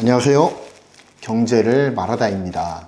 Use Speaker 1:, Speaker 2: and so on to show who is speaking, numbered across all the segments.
Speaker 1: 안녕하세요. 경제를 말하다입니다.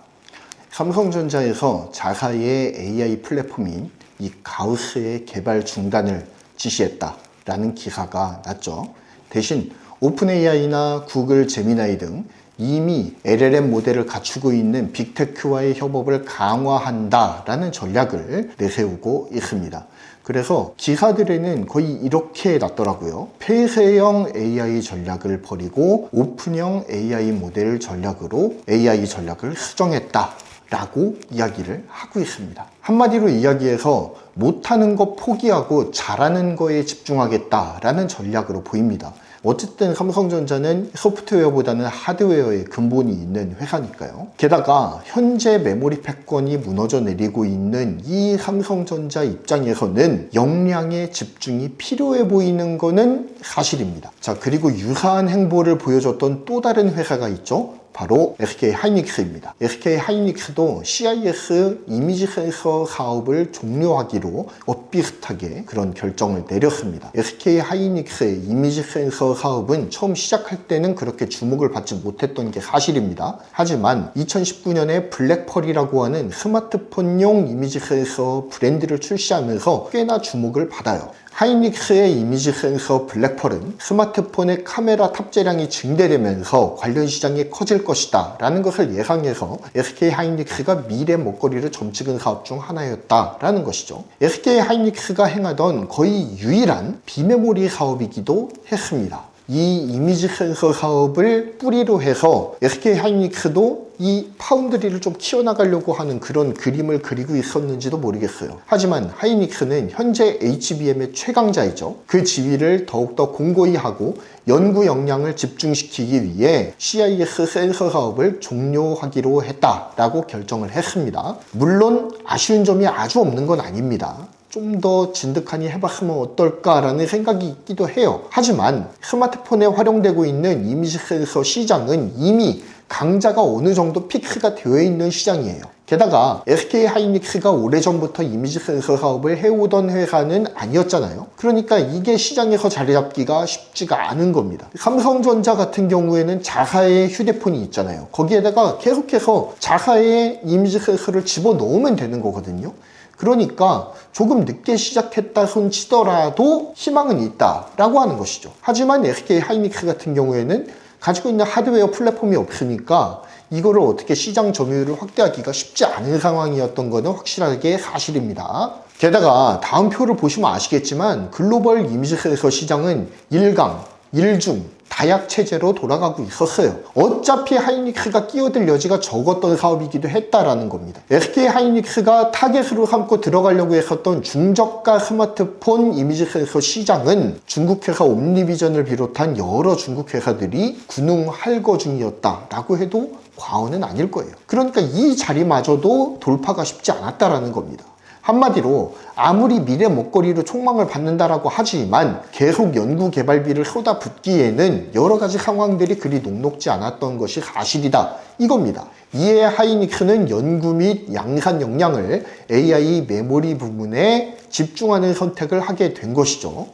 Speaker 1: 삼성전자에서 자사의 AI 플랫폼인 이 가우스의 개발 중단을 지시했다라는 기사가 났죠. 대신 오픈AI나 구글 제미나이 등 이미 LLM 모델을 갖추고 있는 빅테크와의 협업을 강화한다라는 전략을 내세우고 있습니다. 그래서 기사들에는 거의 이렇게 났더라고요. 폐쇄형 AI 전략을 버리고 오픈형 AI 모델 전략으로 AI 전략을 수정했다 라고 이야기를 하고 있습니다. 한마디로 이야기해서 못하는 거 포기하고 잘하는 거에 집중하겠다라는 전략으로 보입니다. 어쨌든 삼성전자는 소프트웨어보다는 하드웨어에 근본이 있는 회사니까요. 게다가 현재 메모리 패권이 무너져 내리고 있는 이 삼성전자 입장에서는 역량에 집중이 필요해 보이는 거는 사실입니다. 자, 그리고 유사한 행보를 보여줬던 또 다른 회사가 있죠. 바로 SK하이닉스입니다. SK하이닉스도 CIS 이미지 센서 사업을 종료하기로 엇비슷하게 그런 결정을 내렸습니다. SK하이닉스의 이미지 센서 사업은 처음 시작할 때는 그렇게 주목을 받지 못했던 게 사실입니다. 하지만 2019년에 블랙펄이라고 하는 스마트폰용 이미지 센서 브랜드를 출시하면서 꽤나 주목을 받아요. 하이닉스의 이미지 센서 블랙펄은 스마트폰의 카메라 탑재량이 증대되면서 관련 시장이 커질 것이다 라는 것을 예상해서 SK하이닉스가 미래 먹거리를 점찍은 사업 중 하나였다라는 것이죠. SK하이닉스가 행하던 거의 유일한 비메모리 사업이기도 했습니다. 이 이미지 센서 사업을 뿌리로 해서 SK하이닉스도 이 파운드리를 좀 키워나가려고 하는 그런 그림을 그리고 있었는지도 모르겠어요. 하지만 하이닉스는 현재 HBM의 최강자이죠. 그 지위를 더욱더 공고히 하고 연구 역량을 집중시키기 위해 CIS 센서 사업을 종료하기로 했다라고 결정을 했습니다. 물론 아쉬운 점이 아주 없는 건 아닙니다. 좀 더 진득하니 해봤으면 어떨까라는 생각이 있기도 해요. 하지만 스마트폰에 활용되고 있는 이미지 센서 시장은 이미 강자가 어느 정도 픽스가 되어 있는 시장이에요. 게다가 SK하이닉스가 오래전부터 이미지 센서 사업을 해오던 회사는 아니었잖아요. 그러니까 이게 시장에서 자리 잡기가 쉽지가 않은 겁니다. 삼성전자 같은 경우에는 자사의 휴대폰이 있잖아요. 거기에다가 계속해서 자사의 이미지 센서를 집어넣으면 되는 거거든요. 그러니까 조금 늦게 시작했다 손치더라도 희망은 있다라고 하는 것이죠. 하지만 SK하이닉스 같은 경우에는 가지고 있는 하드웨어 플랫폼이 없으니까 이거를 어떻게 시장 점유율을 확대하기가 쉽지 않은 상황이었던 것은 확실하게 사실입니다. 게다가 다음 표를 보시면 아시겠지만 글로벌 이미지 센서 시장은 1강, 1중, 다약 체제로 돌아가고 있었어요. 어차피 하이닉스가 끼어들 여지가 적었던 사업이기도 했다라는 겁니다. SK하이닉스가 타겟으로 삼고 들어가려고 했었던 중저가 스마트폰 이미지 센서 시장은 중국 회사 옴니비전을 비롯한 여러 중국 회사들이 군웅할거 중이었다라고 해도 과언은 아닐 거예요. 그러니까 이 자리마저도 돌파가 쉽지 않았다라는 겁니다. 한마디로 아무리 미래 먹거리로 촉망을 받는다라고 하지만 계속 연구 개발비를 쏟아붓기에는 여러 가지 상황들이 그리 녹록지 않았던 것이 사실이다 이겁니다. 이에 하이닉스는 연구 및 양산 역량을 AI 메모리 부분에 집중하는 선택을 하게 된 것이죠.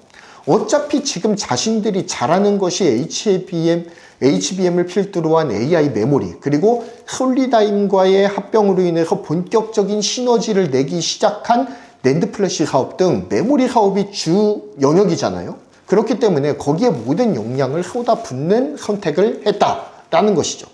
Speaker 1: 어차피 지금 자신들이 잘하는 것이 HBM을 필두로 한 AI 메모리 그리고 솔리다임과의 합병으로 인해서 본격적인 시너지를 내기 시작한 낸드 플래시 사업 등 메모리 사업이 주 영역이잖아요. 그렇기 때문에 거기에 모든 역량을 쏟아붓는 선택을 했다라는 것이죠.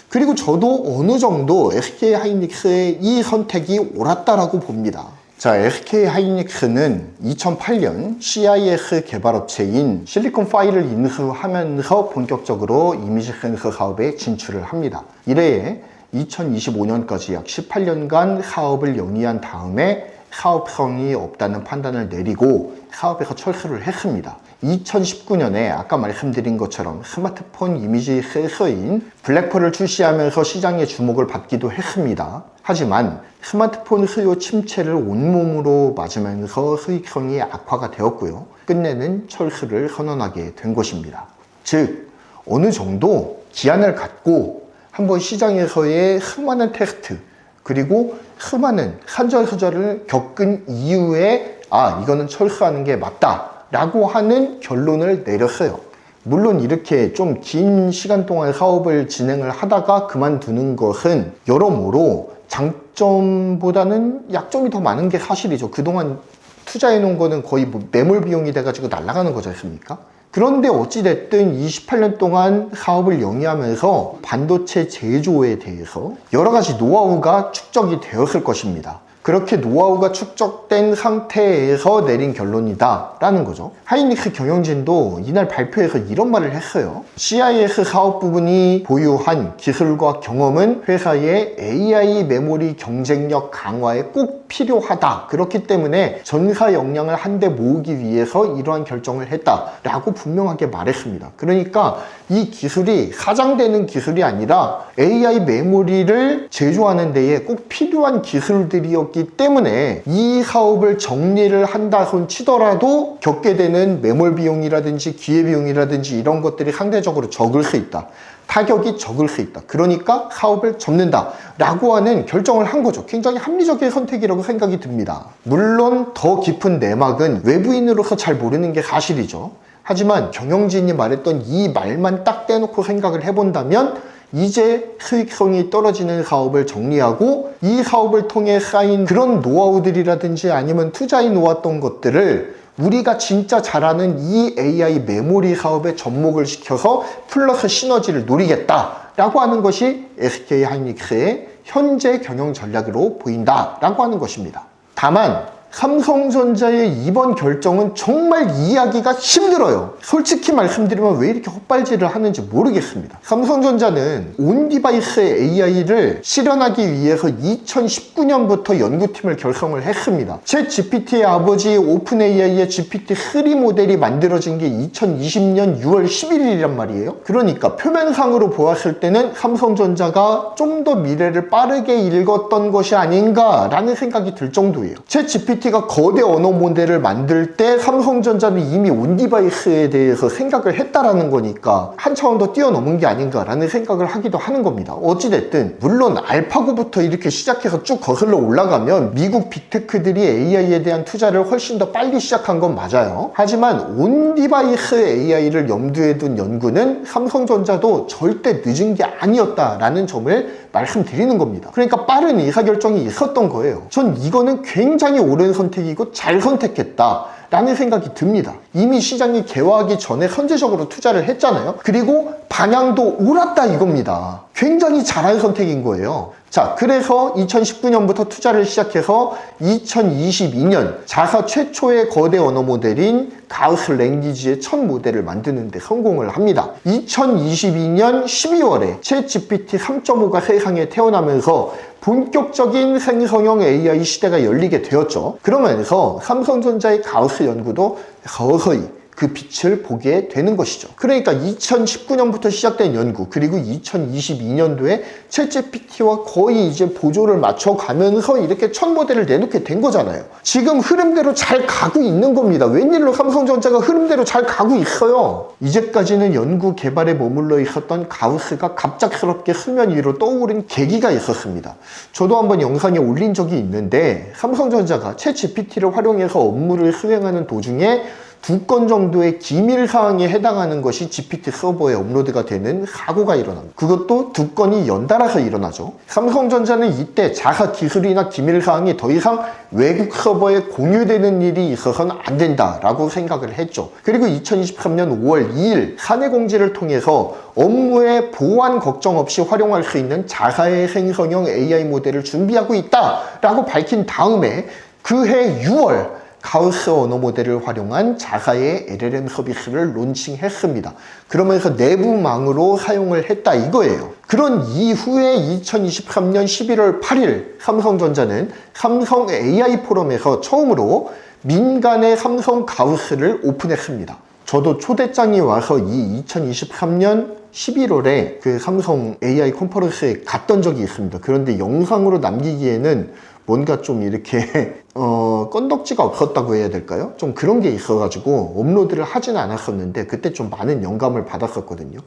Speaker 1: 그리고 저도 어느 정도 SK하이닉스의 이 선택이 옳았다라고 봅니다. 자, SK하이닉스는 2008년 CIS 개발업체인 실리콘파이를 인수하면서 본격적으로 이미지 센서 사업에 진출을 합니다. 이래에 2025년까지 약 18년간 사업을 영위한 다음에 사업성이 없다는 판단을 내리고 사업에서 철수를 했습니다. 2019년에 아까 말씀드린 것처럼 스마트폰 이미지 센서인 블랙펄을 출시하면서 시장의 주목을 받기도 했습니다. 하지만 스마트폰 수요 침체를 온몸으로 맞으면서 수익성이 악화가 되었고요. 끝내는 철수를 선언하게 된 것입니다. 즉, 어느 정도 기한을 갖고 한번 시장에서의 수많은 테스트 그리고 수많은 산전수전을 겪은 이후에 이거는 철수하는 게 맞다 라고 하는 결론을 내렸어요. 물론 이렇게 좀 긴 시간 동안 사업을 진행을 하다가 그만두는 것은 여러모로 장점보다는 약점이 더 많은 게 사실이죠. 그동안 투자해 놓은 거는 거의 뭐 매몰 비용이 돼가지고 날아가는 거지 않습니까? 그런데 어찌됐든 28년 동안 사업을 영위하면서 반도체 제조에 대해서 여러 가지 노하우가 축적이 되었을 것입니다. 그렇게 노하우가 축적된 상태에서 내린 결론이다 라는 거죠. 하이닉스 경영진도 이날 발표에서 이런 말을 했어요. CIS 사업 부분이 보유한 기술과 경험은 회사의 AI 메모리 경쟁력 강화에 꼭 필요하다. 그렇기 때문에 전사 역량을 한데 모으기 위해서 이러한 결정을 했다 라고 분명하게 말했습니다. 그러니까 이 기술이 사장되는 기술이 아니라 AI 메모리를 제조하는 데에 꼭 필요한 기술들이었기 때문에 이 사업을 정리를 한다 손 치더라도 겪게 되는 매몰 비용이라든지 기회 비용이라든지 이런 것들이 상대적으로 적을 수 있다. 타격이 적을 수 있다. 그러니까 사업을 접는다 라고 하는 결정을 한 거죠. 굉장히 합리적인 선택이라고 생각이 듭니다. 물론 더 깊은 내막은 외부인으로서 잘 모르는 게 사실이죠. 하지만 경영진이 말했던 이 말만 딱 떼놓고 생각을 해본다면 이제 수익성이 떨어지는 사업을 정리하고 이 사업을 통해 쌓인 그런 노하우들이라든지 아니면 투자해 놓았던 것들을 우리가 진짜 잘하는 이 AI 메모리 사업에 접목을 시켜서 플러스 시너지를 노리겠다라고 하는 것이 SK 하이닉스의 현재 경영 전략으로 보인다라고 하는 것입니다. 다만 삼성전자의 이번 결정은 정말 이해하기가 힘들어요. 솔직히 말씀드리면 왜 이렇게 헛발질을 하는지 모르겠습니다. 삼성전자는 온디바이스의 AI를 실현하기 위해서 2019년부터 연구팀을 결성을 했습니다. 챗 GPT의 아버지 오픈 AI의 GPT-3 모델이 만들어진 게 2020년 6월 11일이란 말이에요. 그러니까 표면상으로 보았을 때는 삼성전자가 좀 더 미래를 빠르게 읽었던 것이 아닌가라는 생각이 들 정도예요. 챗 GPT가 거대 언어 모델을 만들 때 삼성전자는 이미 온디바이스에 대해서 생각을 했다라는 거니까 한 차원 더 뛰어넘은 게 아닌가라는 생각을 하기도 하는 겁니다. 어찌됐든 물론 알파고부터 이렇게 시작해서 쭉 거슬러 올라가면 미국 빅테크들이 AI에 대한 투자를 훨씬 더 빨리 시작한 건 맞아요. 하지만 온디바이스 AI를 염두에 둔 연구는 삼성전자도 절대 늦은 게 아니었다라는 점을 말씀드리는 겁니다. 그러니까 빠른 의사결정이 있었던 거예요. 전 이거는 굉장히 옳은 선택이고 잘 선택했다 라는 생각이 듭니다. 이미 시장이 개화하기 전에 선제적으로 투자를 했잖아요. 그리고 방향도 옳았다 이겁니다. 굉장히 잘한 선택인 거예요. 자, 그래서 2019년부터 투자를 시작해서 2022년 자사 최초의 거대 언어 모델인 가우스 랭귀지의 첫 모델을 만드는 데 성공을 합니다. 2022년 12월에 챗 GPT 3.5가 세상에 태어나면서 본격적인 생성형 AI 시대가 열리게 되었죠. 그러면서 삼성전자의 가우스 연구도 서서히 그 빛을 보게 되는 것이죠. 그러니까 2019년부터 시작된 연구, 그리고 2022년도에 챗GPT와 거의 이제 보조를 맞춰가면서 이렇게 첫 모델을 내놓게 된 거잖아요. 지금 흐름대로 잘 가고 있는 겁니다. 웬일로 삼성전자가 흐름대로 잘 가고 있어요. 이제까지는 연구 개발에 머물러 있었던 가우스가 갑작스럽게 수면 위로 떠오른 계기가 있었습니다. 저도 한번 영상에 올린 적이 있는데 삼성전자가 챗GPT를 활용해서 업무를 수행하는 도중에 2건 정도의 기밀사항에 해당하는 것이 GPT 서버에 업로드가 되는 사고가 일어납니다. 그것도 2건이 연달아서 일어나죠. 삼성전자는 이때 자사 기술이나 기밀사항이 더 이상 외국 서버에 공유되는 일이 있어서는 안 된다라고 생각을 했죠. 그리고 2023년 5월 2일 사내 공지를 통해서 업무에 보안 걱정 없이 활용할 수 있는 자사의 생성형 AI 모델을 준비하고 있다라고 밝힌 다음에 그해 6월 가우스 언어 모델을 활용한 자사의 LLM 서비스를 론칭했습니다. 그러면서 내부망으로 사용을 했다 이거예요. 그런 이후에 2023년 11월 8일 삼성전자는 삼성 AI 포럼에서 처음으로 민간의 삼성 가우스를 오픈했습니다. 저도 초대장이 와서 이 2023년 11월에 그 삼성 AI 컨퍼런스에 갔던 적이 있습니다. 그런데 영상으로 남기기에는 뭔가 좀 이렇게 건덕지가 없었다고 해야 될까요? 좀 그런 게 있어가지고 업로드를 하진 않았었는데 그때 좀 많은 영감을 받았었거든요.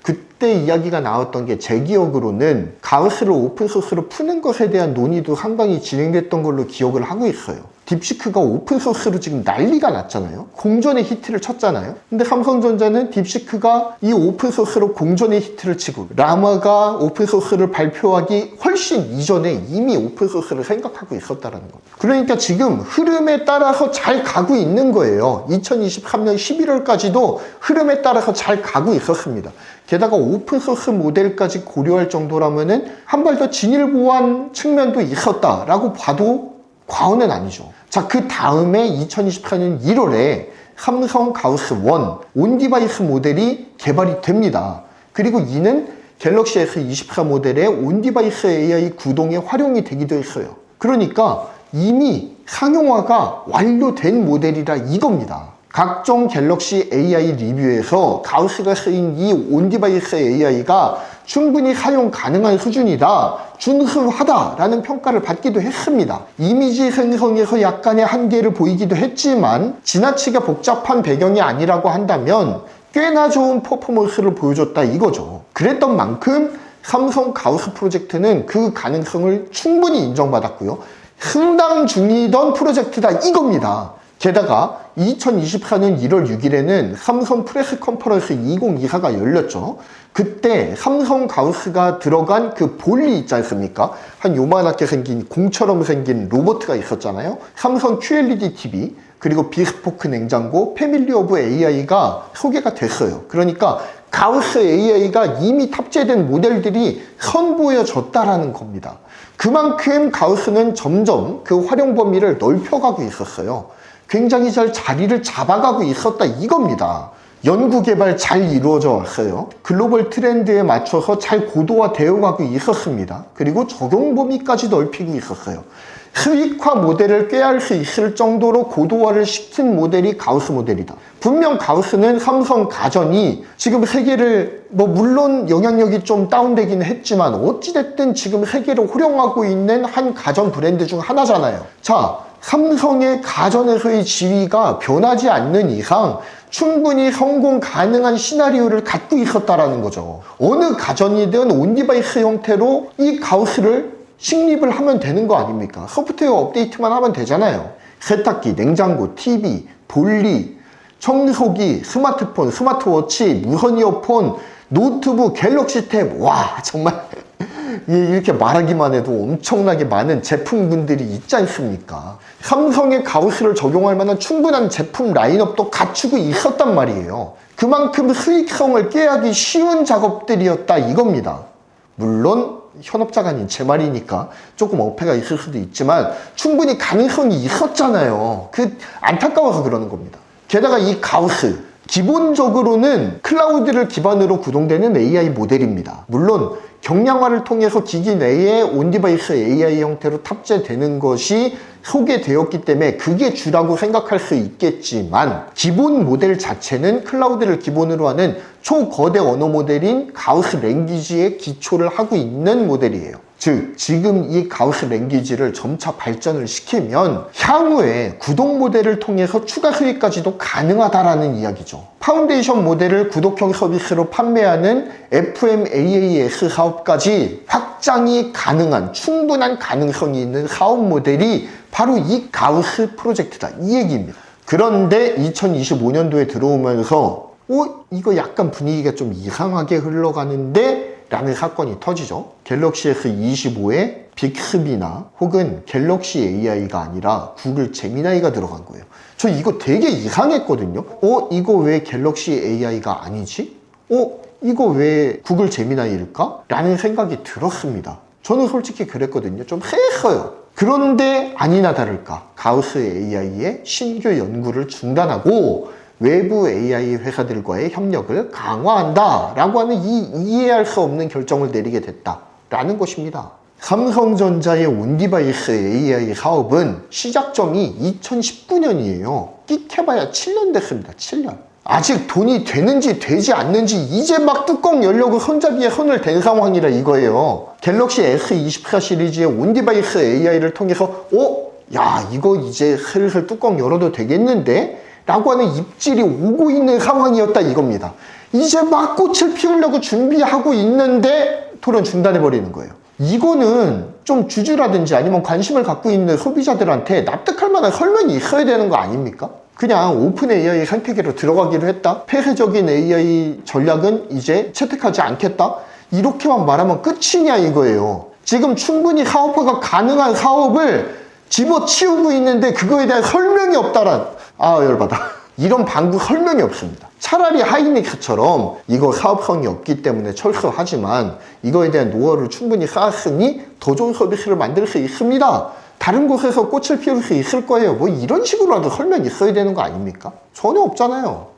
Speaker 1: 그때 이야기가 나왔던 게 제 기억으로는 가우스를 오픈소스로 푸는 것에 대한 논의도 상당히 진행됐던 걸로 기억을 하고 있어요. 딥시크가 오픈소스로 지금 난리가 났잖아요. 공존의 히트를 쳤잖아요. 근데 삼성전자는 딥시크가 이 오픈소스로 공존의 히트를 치고 라마가 오픈소스를 발표하기 훨씬 이전에 이미 오픈소스를 생각하고 있었다는 겁니다. 그러니까 지금 흐름에 따라서 잘 가고 있는 거예요. 2023년 11월까지도 흐름에 따라서 잘 가고 있었습니다. 게다가 오픈소스 모델까지 고려할 정도라면은 한 발 더 진일보한 측면도 있었다라고 봐도 과언은 아니죠. 자, 그 다음에 2024년 1월에 삼성 가우스 1 온디바이스 모델이 개발이 됩니다. 그리고 이는 갤럭시 S24 모델의 온디바이스 AI 구동에 활용이 되기도 했어요. 그러니까 이미 상용화가 완료된 모델이라 이겁니다. 각종 갤럭시 AI 리뷰에서 가우스가 쓰인 이 온디바이스 AI가 충분히 사용 가능한 수준이다, 준수하다라는 평가를 받기도 했습니다. 이미지 생성에서 약간의 한계를 보이기도 했지만 지나치게 복잡한 배경이 아니라고 한다면 꽤나 좋은 퍼포먼스를 보여줬다 이거죠. 그랬던 만큼 삼성 가우스 프로젝트는 그 가능성을 충분히 인정받았고요. 승당 중이던 프로젝트다 이겁니다. 게다가 2024년 1월 6일에는 삼성 프레스 컨퍼런스 2024가 열렸죠. 그때 삼성 가우스가 들어간 그 볼리 있지 않습니까? 한 요만하게 생긴 공처럼 생긴 로봇가 있었잖아요. 삼성 QLED TV 그리고 비스포크 냉장고 패밀리 오브 AI가 소개가 됐어요. 그러니까 가우스 AI가 이미 탑재된 모델들이 선보여졌다라는 겁니다. 그만큼 가우스는 점점 그 활용 범위를 넓혀가고 있었어요. 굉장히 잘 자리를 잡아가고 있었다 이겁니다. 연구개발 잘 이루어져 왔어요. 글로벌 트렌드에 맞춰서 잘 고도화되어 가고 있었습니다. 그리고 적용 범위까지 넓히고 있었어요. 수익화 모델을 꾀할 수 있을 정도로 고도화를 시킨 모델이 가우스 모델이다. 분명 가우스는 삼성 가전이 지금 세계를 물론 영향력이 좀 다운되기는 했지만 어찌됐든 지금 세계를 호령하고 있는 한 가전 브랜드 중 하나잖아요. 자, 삼성의 가전에서의 지위가 변하지 않는 이상 충분히 성공 가능한 시나리오를 갖고 있었다라는 거죠. 어느 가전이든 온디바이스 형태로 이 가우스를 식립을 하면 되는 거 아닙니까? 소프트웨어 업데이트만 하면 되잖아요. 세탁기, 냉장고, TV, 볼리, 청소기, 스마트폰, 스마트워치, 무선 이어폰, 노트북, 갤럭시 탭. 와, 정말 이렇게 말하기만 해도 엄청나게 많은 제품군들이 있지 않습니까? 삼성의 가우스를 적용할 만한 충분한 제품 라인업도 갖추고 있었단 말이에요. 그만큼 수익성을 꾀하기 쉬운 작업들이었다 이겁니다. 물론 현업자가 아닌 제 말이니까 조금 어폐가 있을 수도 있지만 충분히 가능성이 있었잖아요. 안타까워서 그러는 겁니다. 게다가 이 가우스 기본적으로는 클라우드를 기반으로 구동되는 AI 모델입니다. 물론 경량화를 통해서 기기 내에 온디바이스 AI 형태로 탑재되는 것이 소개되었기 때문에 그게 주라고 생각할 수 있겠지만 기본 모델 자체는 클라우드를 기본으로 하는 초거대 언어 모델인 가우스 랭귀지에 기초를 하고 있는 모델이에요. 즉 지금 이 가우스 랭귀지를 점차 발전을 시키면 향후에 구독 모델을 통해서 추가 수익까지도 가능하다라는 이야기죠. 파운데이션 모델을 구독형 서비스로 판매하는 FMAAS 사업까지 확장이 가능한 충분한 가능성이 있는 사업 모델이 바로 이 가우스 프로젝트다 이 얘기입니다. 그런데 2025년도에 들어오면서 이거 약간 분위기가 좀 이상하게 흘러가는데 라는 사건이 터지죠. 갤럭시 S25에 빅스비나 혹은 갤럭시 AI가 아니라 구글 제미나이가 들어간 거예요. 저 이거 되게 이상했거든요. 이거 왜 갤럭시 AI가 아니지? 이거 왜 구글 제미나이일까? 라는 생각이 들었습니다. 저는 솔직히 그랬거든요. 좀 쎄했어요. 그런데 아니나 다를까 가우스 AI의 신규 연구를 중단하고 외부 AI 회사들과의 협력을 강화한다 라고 하는 이해할 수 없는 결정을 내리게 됐다 라는 것입니다. 삼성전자의 온디바이스 AI 사업은 시작점이 2019년이에요. 끽해봐야 7년 됐습니다. 7년. 아직 돈이 되는지 되지 않는지 이제 막 뚜껑 열려고 손잡이에 손을 댄 상황이라 이거예요. 갤럭시 S24 시리즈의 온디바이스 AI를 통해서 이거 이제 슬슬 뚜껑 열어도 되겠는데? 라고 하는 입질이 오고 있는 상황이었다 이겁니다. 이제 막 꽃을 피우려고 준비하고 있는데 토론 중단해버리는 거예요. 이거는 좀 주주라든지 아니면 관심을 갖고 있는 소비자들한테 납득할 만한 설명이 있어야 되는 거 아닙니까? 그냥 오픈 AI 생태계로 들어가기로 했다. 폐쇄적인 AI 전략은 이제 채택하지 않겠다. 이렇게만 말하면 끝이냐 이거예요. 지금 충분히 사업화가 가능한 사업을 집어치우고 있는데 그거에 대한 설명이 없다란, 열받아. 이런 방구 설명이 없습니다. 차라리 하이닉스처럼 이거 사업성이 없기 때문에 철수하지만 이거에 대한 노하우를 충분히 쌓았으니 더 좋은 서비스를 만들 수 있습니다. 다른 곳에서 꽃을 피울 수 있을 거예요. 뭐 이런 식으로라도 설명이 있어야 되는 거 아닙니까? 전혀 없잖아요.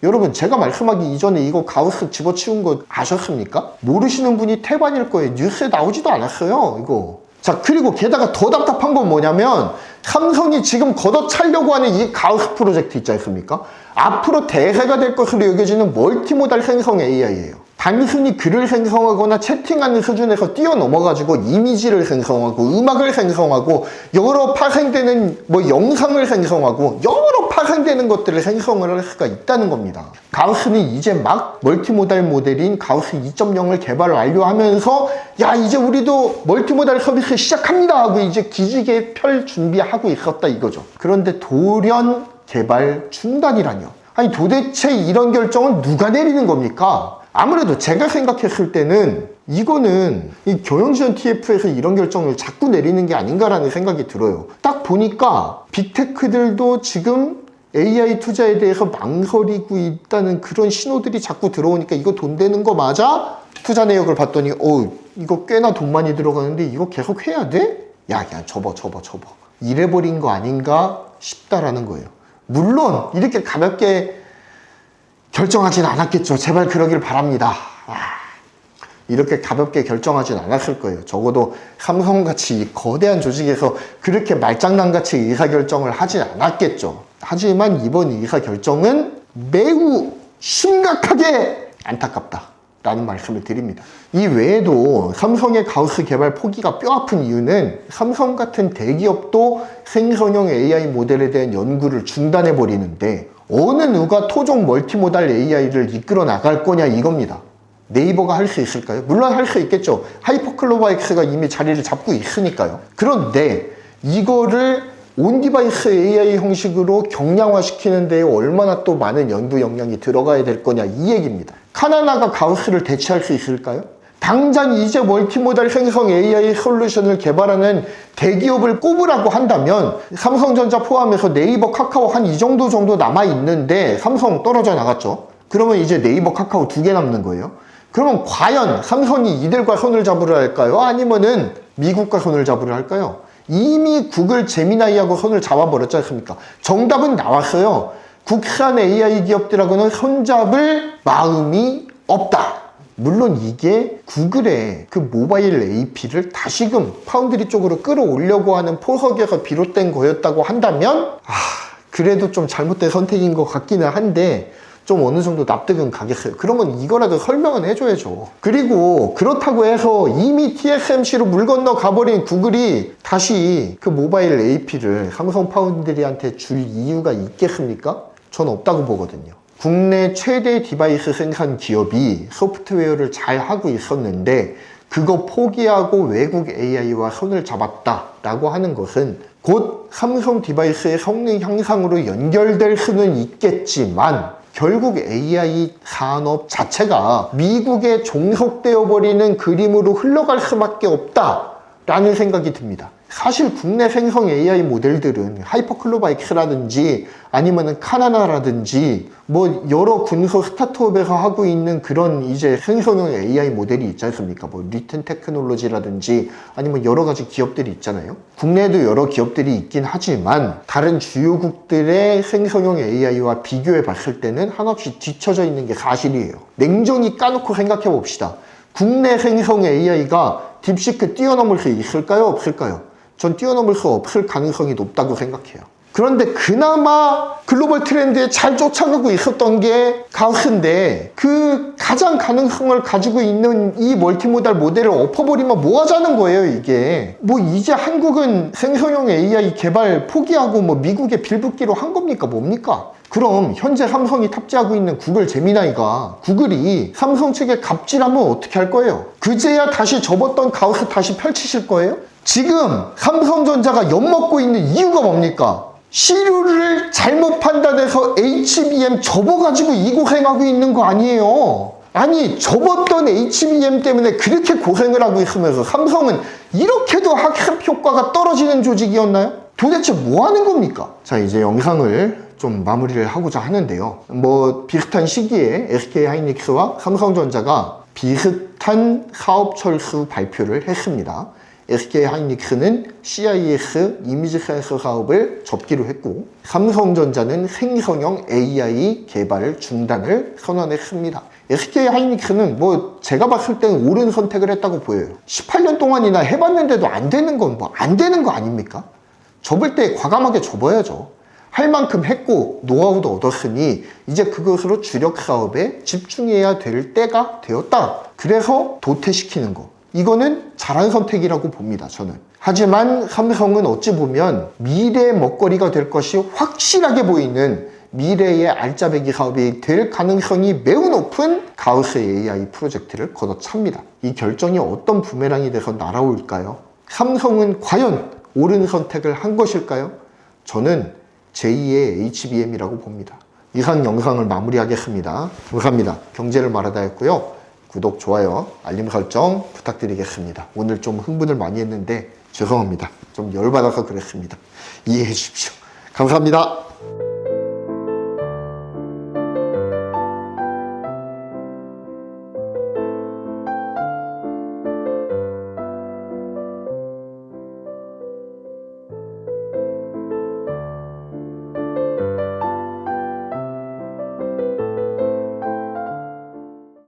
Speaker 1: 여러분, 제가 말씀하기 이전에 이거 가우스 집어치운 거 아셨습니까? 모르시는 분이 태반일 거예요. 뉴스에 나오지도 않았어요, 이거. 자, 그리고 게다가 더 답답한 건 뭐냐면 삼성이 지금 걷어차려고 하는 이 가우스 프로젝트 있지 않습니까? 앞으로 대세가 될 것으로 여겨지는 멀티모달 생성 AI예요. 단순히 글을 생성하거나 채팅하는 수준에서 뛰어넘어가지고 이미지를 생성하고 음악을 생성하고 여러 파생되는 영상을 생성하고 여러 파생되는 것들을 생성을 할 수가 있다는 겁니다. 가우스는 이제 막 멀티모달 모델인 가우스 2.0을 개발 완료하면서 야, 이제 우리도 멀티모달 서비스 시작합니다 하고 이제 기지개 펼 준비하고 있었다 이거죠. 그런데 돌연 개발 중단이라뇨. 아니 도대체 이런 결정은 누가 내리는 겁니까? 아무래도 제가 생각했을 때는 이거는 이 경영지원 TF에서 이런 결정을 자꾸 내리는 게 아닌가라는 생각이 들어요. 딱 보니까 빅테크들도 지금 AI 투자에 대해서 망설이고 있다는 그런 신호들이 자꾸 들어오니까 이거 돈 되는 거 맞아? 투자 내역을 봤더니 이거 꽤나 돈 많이 들어가는데 이거 계속 해야 돼? 야 접어 이래버린 거 아닌가 싶다라는 거예요. 물론 이렇게 가볍게 결정하진 않았겠죠. 제발 그러길 바랍니다. 이렇게 가볍게 결정하진 않았을 거예요. 적어도 삼성같이 이 거대한 조직에서 그렇게 말장난같이 의사결정을 하진 않았겠죠. 하지만 이번 의사결정은 매우 심각하게 안타깝다 라는 말씀을 드립니다. 이 외에도 삼성의 가우스 개발 포기가 뼈아픈 이유는 삼성 같은 대기업도 생성형 AI 모델에 대한 연구를 중단해버리는데 어느 누가 토종 멀티모달 AI를 이끌어 나갈 거냐 이겁니다. 네이버가 할 수 있을까요? 물론 할 수 있겠죠. 하이퍼클로바엑스가 이미 자리를 잡고 있으니까요. 그런데 이거를 온디바이스 AI 형식으로 경량화시키는 데에 얼마나 또 많은 연구 역량이 들어가야 될 거냐 이 얘기입니다. 카나나가 가우스를 대체할 수 있을까요? 당장 이제 멀티모달 생성 AI 솔루션을 개발하는 대기업을 꼽으라고 한다면 삼성전자 포함해서 네이버, 카카오 한 이 정도 남아있는데 삼성 떨어져 나갔죠. 그러면 이제 네이버, 카카오 2개 남는 거예요. 그러면 과연 삼성이 이들과 손을 잡으려 할까요? 아니면은 미국과 손을 잡으려 할까요? 이미 구글 제미나이하고 손을 잡아버렸지 않습니까? 정답은 나왔어요. 국산 AI 기업들하고는 손잡을 마음이 없다. 물론 이게 구글의 그 모바일 AP를 다시금 파운드리 쪽으로 끌어올려고 하는 포석에서 비롯된 거였다고 한다면 그래도 좀 잘못된 선택인 것 같기는 한데 좀 어느 정도 납득은 가겠어요. 그러면 이거라도 설명은 해줘야죠. 그리고 그렇다고 해서 이미 TSMC로 물 건너 가버린 구글이 다시 그 모바일 AP를 삼성 파운드리한테 줄 이유가 있겠습니까? 전 없다고 보거든요. 국내 최대 디바이스 생산 기업이 소프트웨어를 잘 하고 있었는데 그거 포기하고 외국 AI와 손을 잡았다라고 하는 것은 곧 삼성 디바이스의 성능 향상으로 연결될 수는 있겠지만 결국 AI 산업 자체가 미국에 종속되어 버리는 그림으로 흘러갈 수밖에 없다라는 생각이 듭니다. 사실 국내 생성 AI 모델들은 하이퍼클로바엑스라든지 아니면은 카나나라든지 뭐 여러 군소 스타트업에서 하고 있는 그런 이제 생성형 AI 모델이 있지 않습니까? 뭐 리튼 테크놀로지라든지 아니면 여러 가지 기업들이 있잖아요. 국내에도 여러 기업들이 있긴 하지만 다른 주요국들의 생성형 AI와 비교해 봤을 때는 한없이 뒤처져 있는 게 사실이에요. 냉정히 까놓고 생각해 봅시다. 국내 생성 AI가 딥시크 뛰어넘을 수 있을까요? 없을까요? 전 뛰어넘을 수 없을 가능성이 높다고 생각해요. 그런데 그나마 글로벌 트렌드에 잘 쫓아가고 있었던 게 가우스인데 그 가장 가능성을 가지고 있는 이 멀티모달 모델을 엎어버리면 뭐 하자는 거예요, 이게. 뭐 이제 한국은 생성형 AI 개발 포기하고 뭐 미국에 빌붙기로 한 겁니까? 뭡니까? 그럼 현재 삼성이 탑재하고 있는 구글 제미나이가 구글이 삼성 측에 갑질하면 어떻게 할 거예요? 그제야 다시 접었던 가우스 다시 펼치실 거예요? 지금 삼성전자가 엿먹고 있는 이유가 뭡니까? 시류를 잘못 판단해서 HBM 접어가지고 이 고생하고 있는 거 아니에요. 아니 접었던 HBM 때문에 그렇게 고생을 하고 있으면서 삼성은 이렇게도 학습 효과가 떨어지는 조직이었나요? 도대체 뭐 하는 겁니까? 자, 이제 영상을 좀 마무리를 하고자 하는데요. 뭐 비슷한 시기에 SK하이닉스와 삼성전자가 비슷한 사업 철수 발표를 했습니다. SK하이닉스는 CIS 이미지 센서 사업을 접기로 했고 삼성전자는 생성형 AI 개발을 중단을 선언했습니다. SK하이닉스는 뭐 제가 봤을 때는 옳은 선택을 했다고 보여요. 18년 동안이나 해봤는데도 안 되는 건 뭐 안 되는 거 아닙니까? 접을 때 과감하게 접어야죠. 할 만큼 했고 노하우도 얻었으니 이제 그것으로 주력 사업에 집중해야 될 때가 되었다. 그래서 도태시키는 거. 이거는 잘한 선택이라고 봅니다, 저는. 하지만 삼성은 어찌 보면 미래의 먹거리가 될 것이 확실하게 보이는 미래의 알짜배기 사업이 될 가능성이 매우 높은 가우스 AI 프로젝트를 걷어찹니다. 이 결정이 어떤 부메랑이 돼서 날아올까요? 삼성은 과연 옳은 선택을 한 것일까요? 저는 제2의 HBM이라고 봅니다. 이상 영상을 마무리하겠습니다. 감사합니다. 경제를 말하다 했고요. 구독, 좋아요, 알림 설정 부탁드리겠습니다. 오늘 좀 흥분을 많이 했는데 죄송합니다. 좀 열받아서 그랬습니다. 이해해 주십시오. 감사합니다.